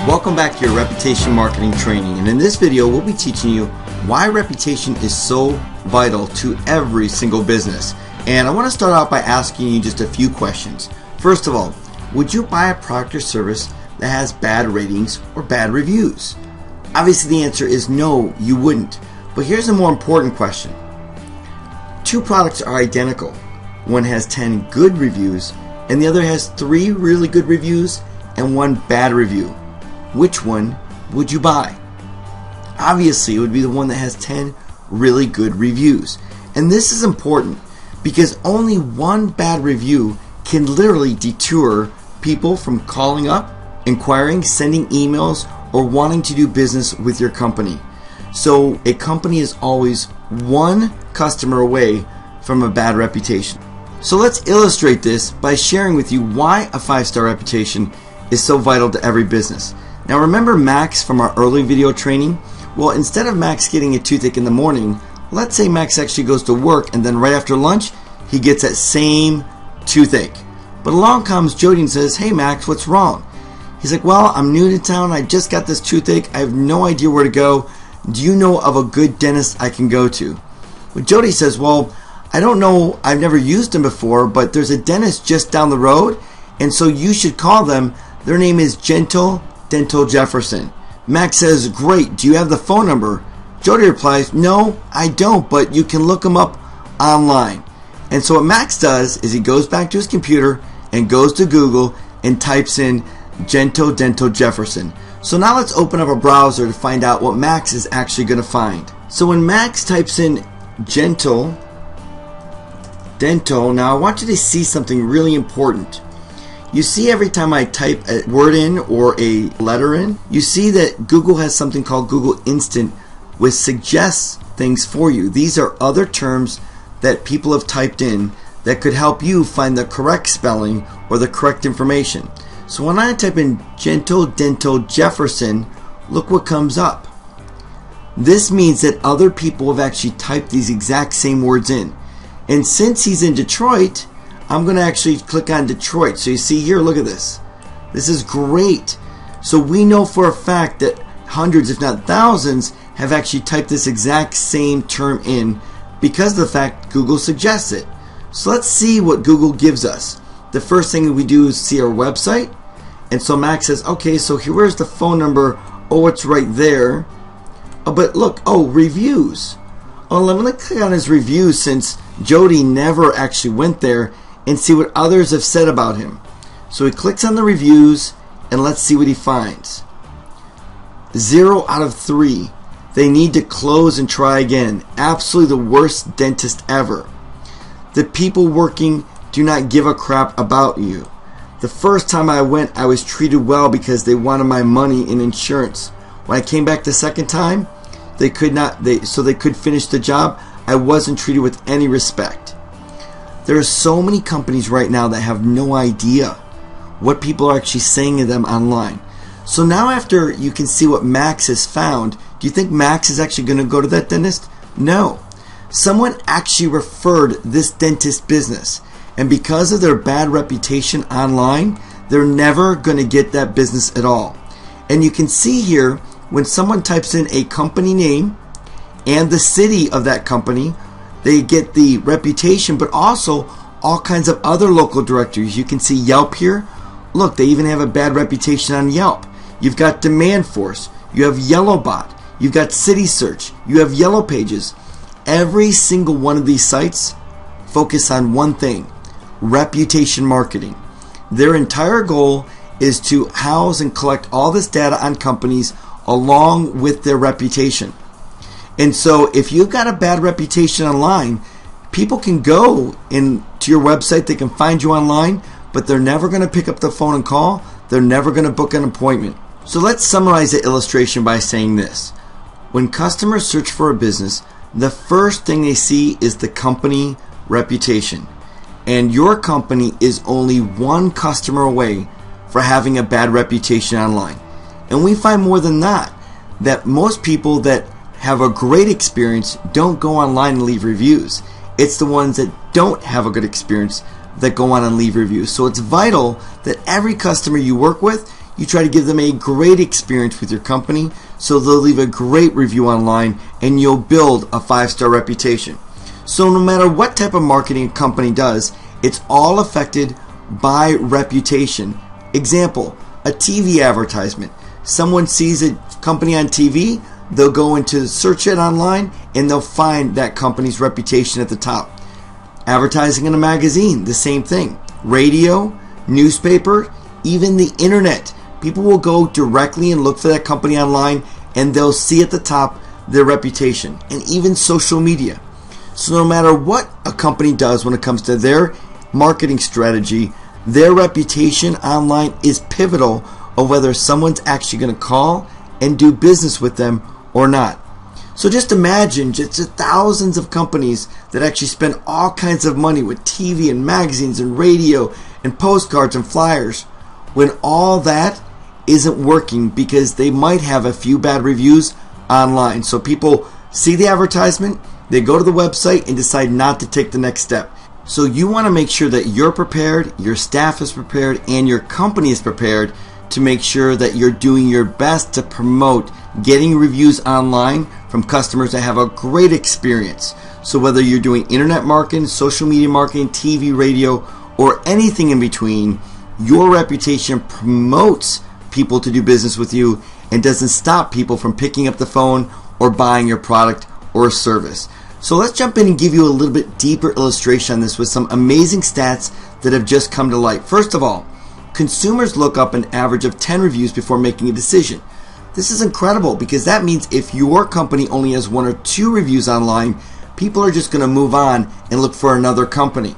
Welcome back to your reputation marketing training, and in this video we'll be teaching you why reputation is so vital to every single business. And I want to start out by asking you just a few questions. First of all, would you buy a product or service that has bad ratings or bad reviews? Obviously the answer is no, you wouldn't. But here's a more important question. Two products are identical. One has 10 good reviews and the other has 3 really good reviews and 1 bad review. Which one would you buy? Obviously it would be the one that has 10 really good reviews. And this is important because only 1 bad review can literally deter people from calling up, inquiring, sending emails, or wanting to do business with your company. So a company is always 1 customer away from a bad reputation. So let's illustrate this by sharing with you why a 5-star reputation is so vital to every business. Now remember Max from our early video training? Well, instead of Max getting a toothache in the morning, let's say Max actually goes to work and then right after lunch he gets that same toothache. But along comes Jody and says, "Hey Max, what's wrong?" He's like, "Well, I'm new to town, I just got this toothache, I have no idea where to go. Do you know of a good dentist I can go to?" Well, Jody says, "Well, I don't know, I've never used them before, but there's a dentist just down the road, and so you should call them. Their name is Gentle Dental Jefferson." Max says, "Great, do you have the phone number?" Jody replies, "No, I don't, but you can look them up online." And so what Max does is he goes back to his computer and goes to Google and types in Gentle Dental Jefferson. So now let's open up a browser to find out what Max is actually going to find. So when Max types in Gentle Dental, now I want you to see something really important. You see every time I type a word in or a letter in, you see that Google has something called Google Instant, which suggests things for you. These are other terms that people have typed in that could help you find the correct spelling or the correct information. So when I type in Gentle Dental Jefferson, look what comes up. This means that other people have actually typed these exact same words in. And since he's in Detroit, I'm going to actually click on Detroit. So you see here, look at this. This is great. So we know for a fact that hundreds, if not thousands, have actually typed this exact same term in because of the fact Google suggests it. So let's see what Google gives us. The first thing we do is see our website. And so Max says, okay, so here's the phone number. Oh, it's right there. Oh, but look, oh, reviews. Oh, I'm going to click on his reviews since Jody never actually went there and see what others have said about him. So he clicks on the reviews and let's see what he finds. 0 out of 3. They need to close and try again. Absolutely the worst dentist ever. The people working do not give a crap about you. The first time I went, I was treated well because they wanted my money in insurance. When I came back the second time, they could finish the job. I wasn't treated with any respect. There are so many companies right now that have no idea what people are actually saying to them online. So now after you can see what Max has found, do you think Max is actually going to go to that dentist? No. Someone actually referred this dentist business, and because of their bad reputation online, they're never going to get that business at all. And you can see here when someone types in a company name and the city of that company, they get the reputation, but also all kinds of other local directories. You can see Yelp here. Look, they even have a bad reputation on Yelp. You've got Demand Force. You have Yellowbot. You've got City Search. You have Yellow Pages. Every single one of these sites focus on one thing: reputation marketing. Their entire goal is to house and collect all this data on companies along with their reputation. And so if you've got a bad reputation online, people can go into your website, they can find you online, but they're never going to pick up the phone and call. They're never going to book an appointment. So let's summarize the illustration by saying this. When customers search for a business, the first thing they see is the company reputation. And your company is only 1 customer away for having a bad reputation online. And we find more than that most people that have a great experience don't go online and leave reviews. It's the ones that don't have a good experience that go on and leave reviews. So it's vital that every customer you work with, You try to give them a great experience with your company, so they'll leave a great review online and you'll build a 5-star reputation. So no matter what type of marketing a company does, it's all affected by reputation. Example, a TV advertisement. Someone sees a company on TV, they'll go into search it online and they'll find that company's reputation at the top. Advertising in a magazine, the same thing. Radio, newspaper, even the internet. People will go directly and look for that company online and they'll see at the top their reputation, and even social media. So no matter what a company does when it comes to their marketing strategy, their reputation online is pivotal of whether someone's actually going to call and do business with them or not. So just imagine just thousands of companies that actually spend all kinds of money with TV and magazines and radio and postcards and flyers, when all that isn't working because they might have a few bad reviews online. So people see the advertisement, they go to the website and decide not to take the next step. So you want to make sure that you're prepared, your staff is prepared, and your company is prepared to make sure that you're doing your best to promote getting reviews online from customers that have a great experience. So whether you're doing internet marketing, social media marketing, TV, radio, or anything in between, your reputation promotes people to do business with you and doesn't stop people from picking up the phone or buying your product or service. So let's jump in and give you a little bit deeper illustration on this with some amazing stats that have just come to light. First of all, consumers look up an average of 10 reviews before making a decision. This is incredible because that means if your company only has 1 or 2 reviews online, people are just going to move on and look for another company.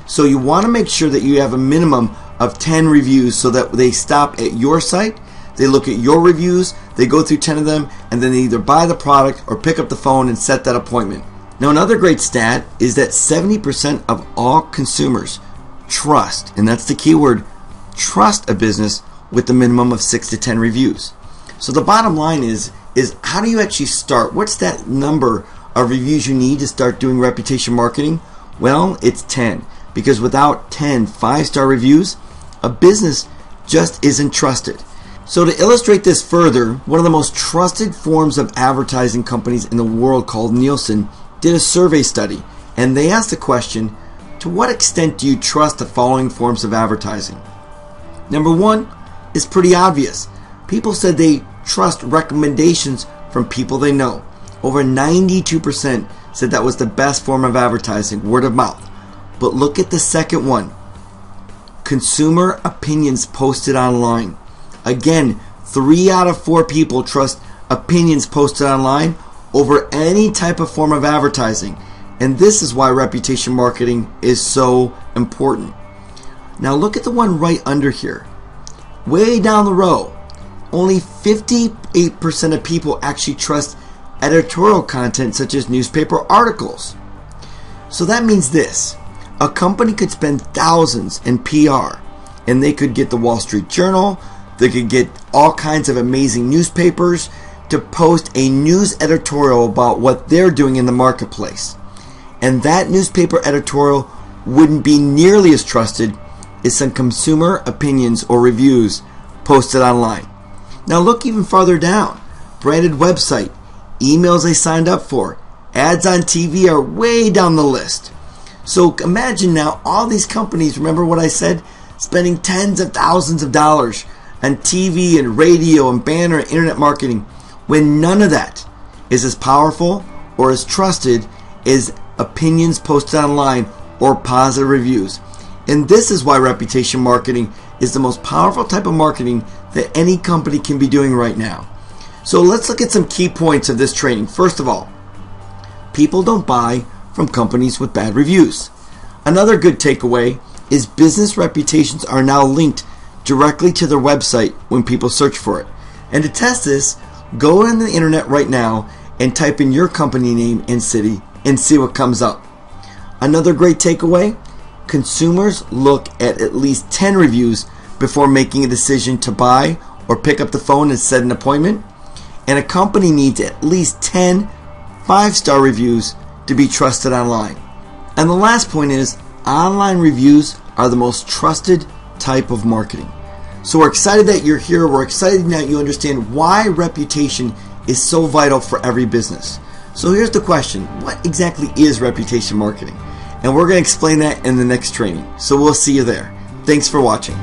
So you want to make sure that you have a minimum of 10 reviews so that they stop at your site, they look at your reviews, they go through 10 of them, and then they either buy the product or pick up the phone and set that appointment. Now another great stat is that 70% of all consumers trust, and that's the key word, trust a business with a minimum of 6 to 10 reviews. So the bottom line is how do you actually start? What's that number of reviews you need to start doing reputation marketing? Well, it's 10, because without 10 5-star reviews, a business just isn't trusted. So to illustrate this further, one of the most trusted forms of advertising companies in the world, called Nielsen, did a survey study, and they asked the question, to what extent do you trust the following forms of advertising? Number 1 is pretty obvious. People said they trust recommendations from people they know. Over 92% said that was the best form of advertising, word of mouth. But look at the second one, consumer opinions posted online. Again, 3 out of 4 people trust opinions posted online over any type of form of advertising. And this is why reputation marketing is so important. Now look at the one right under here. Way down the row, only 58% of people actually trust editorial content such as newspaper articles. So that means this. A company could spend thousands in PR, and they could get the Wall Street Journal, they could get all kinds of amazing newspapers to post a news editorial about what they're doing in the marketplace. And that newspaper editorial wouldn't be nearly as trusted as some consumer opinions or reviews posted online. Now look even farther down. Branded website, emails they signed up for, ads on TV are way down the list. So imagine now all these companies, remember what I said, spending tens of thousands of dollars on TV and radio and banner and internet marketing, when none of that is as powerful or as trusted as opinions posted online or positive reviews. And this is why reputation marketing is the most powerful type of marketing that any company can be doing right now. So let's look at some key points of this training. First of all, people don't buy from companies with bad reviews. Another good takeaway is business reputations are now linked directly to their website when people search for it. And to test this, go on the internet right now and type in your company name and city and see what comes up. Another great takeaway, consumers look at least 10 reviews before making a decision to buy or pick up the phone and set an appointment. And a company needs at least 10 5-star reviews to be trusted online. And the last point is, online reviews are the most trusted type of marketing. So we're excited that you're here. We're excited that you understand why reputation is so vital for every business. So here's the question: what exactly is reputation marketing? And we're going to explain that in the next training. So we'll see you there. Thanks for watching.